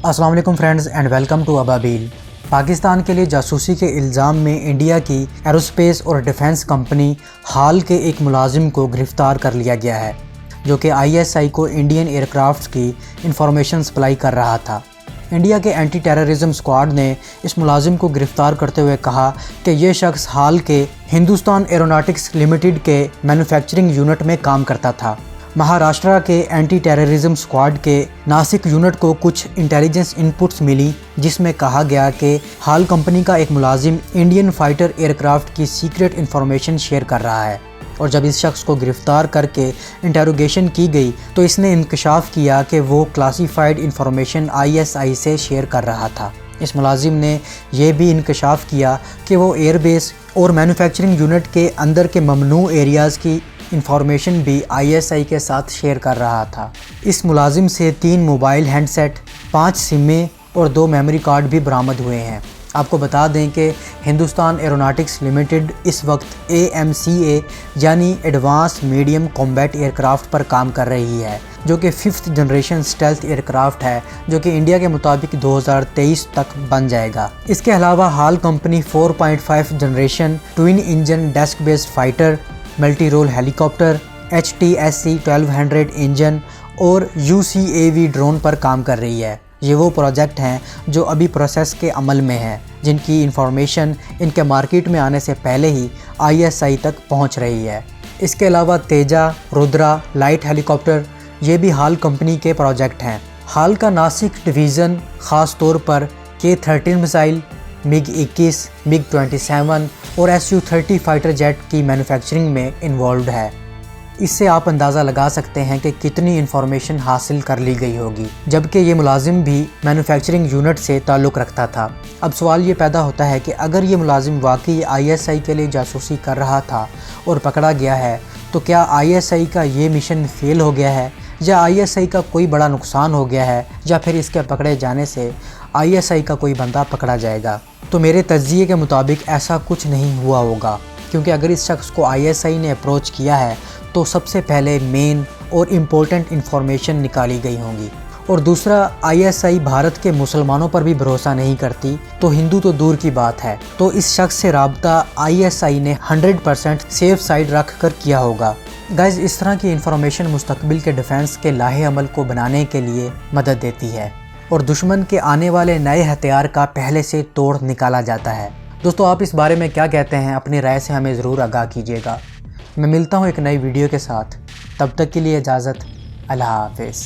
अस्सलाम वालेकुम friends and welcome to Ababeel. Pakistan के लिए जासूसी के इल्ज़ाम में इंडिया की एरोस्पेस और डिफेंस कंपनी हाल के एक मुलाजिम को गिरफ़्तार कर लिया गया है, जो कि ISI को इंडियन एयरक्राफ्ट की इंफॉर्मेशन सप्लाई कर रहा था। इंडिया के एंटी टेररिज्म स्क्वाड ने इस मुलाजिम को गिरफ़्तार करते हुए कहा कि यह शख्स हाल के हिंदुस्तान एरोनॉटिक्स लिमिटेड के मैन्युफैक्चरिंग यूनिट में काम करता था। महाराष्ट्र के एंटी टेररिज्म स्क्वाड के नासिक यूनिट को कुछ इंटेलिजेंस इनपुट्स मिली, जिसमें कहा गया कि हाल कंपनी का एक मुलाजिम इंडियन फाइटर एयरक्राफ्ट की सीक्रेट इंफॉर्मेशन शेयर कर रहा है। और जब इस शख्स को गिरफ़्तार करके इंटेरोगेशन की गई तो इसने इंकशाफ किया कि वो क्लासीफाइड इंफॉर्मेशन ISI से शेयर कर रहा था। इस मुलाजिम ने यह भी इंकशाफ किया कि वो एयरबेस और मैन्युफैक्चरिंग यूनिट के अंदर के ममनू एरियाज़ की इंफॉर्मेशन भी ISI के साथ शेयर कर रहा था। इस मुलाजिम से 3 मोबाइल हैंडसेट, 5 सिमें और 2 मेमोरी कार्ड भी बरामद हुए हैं। आपको बता दें कि हिंदुस्तान एरोनॉटिक्स लिमिटेड इस वक्त AMCA यानी एडवांस मीडियम कॉम्बैट एयरक्राफ्ट पर काम कर रही है, जो कि 5th जनरेशन स्टेल्थ एयरक्राफ्ट है, जो कि इंडिया के मुताबिक 2023 तक बन जाएगा। इसके अलावा HAL company 4.5 generation twin engine deck based fighter, multi role helicopter, HTSC 1200 engine और UCAV ड्रोन पर काम कर रही है। ये वो प्रोजेक्ट हैं जो अभी प्रोसेस के अमल में हैं, जिनकी इंफॉर्मेशन इनके मार्केट में आने से पहले ही ISI तक पहुंच रही है। इसके अलावा तेजा, रुद्रा लाइट हेलीकॉप्टर ये भी हाल कंपनी के प्रोजेक्ट हैं। हाल का नासिक डिवीज़न ख़ास तौर पर K-13 मिसाइल, MiG-21, MiG-27 और Su-30 फाइटर जेट की मैन्युफैक्चरिंग में इन्वॉल्व है। इससे आप अंदाज़ा लगा सकते हैं कि कितनी इन्फॉर्मेशन हासिल कर ली गई होगी, जबकि ये मुलाजिम भी मैन्युफैक्चरिंग यूनिट से ताल्लुक़ रखता था। अब सवाल ये पैदा होता है कि अगर ये मुलाजिम वाकई ISI के लिए जासूसी कर रहा था और पकड़ा गया है, तो क्या ISI का ये मिशन फेल हो गया है, या ISI का कोई बड़ा नुकसान हो गया है, या फिर इसके पकड़े जाने से ISI का कोई बंदा पकड़ा जाएगा? तो मेरे तज्ज़िये के मुताबिक ऐसा कुछ नहीं हुआ होगा, क्योंकि अगर इस शख्स को ISI ने अप्रोच किया है तो सबसे पहले मेन और इम्पोर्टेंट इन्फॉर्मेशन निकाली गई होंगी। और दूसरा, ISI भारत के मुसलमानों पर भी भरोसा नहीं करती, तो हिंदू तो दूर की बात है। तो इस शख्स से राब्ता ISI ने 100% सेफ साइड रख कर किया होगा। गाइज़, इस तरह की इन्फॉर्मेशन मुस्तकबिल के डिफेंस के लाहे अमल को बनाने के लिए मदद देती है और दुश्मन के आने वाले नए हथियार का पहले से तोड़ निकाला जाता है। दोस्तों, आप इस बारे में क्या कहते हैं? अपनी राय से हमें ज़रूर आगाह कीजिएगा। मैं मिलता हूँ एक नई वीडियो के साथ, तब तक के लिए इजाज़त। अल्लाह हाफ़िज़।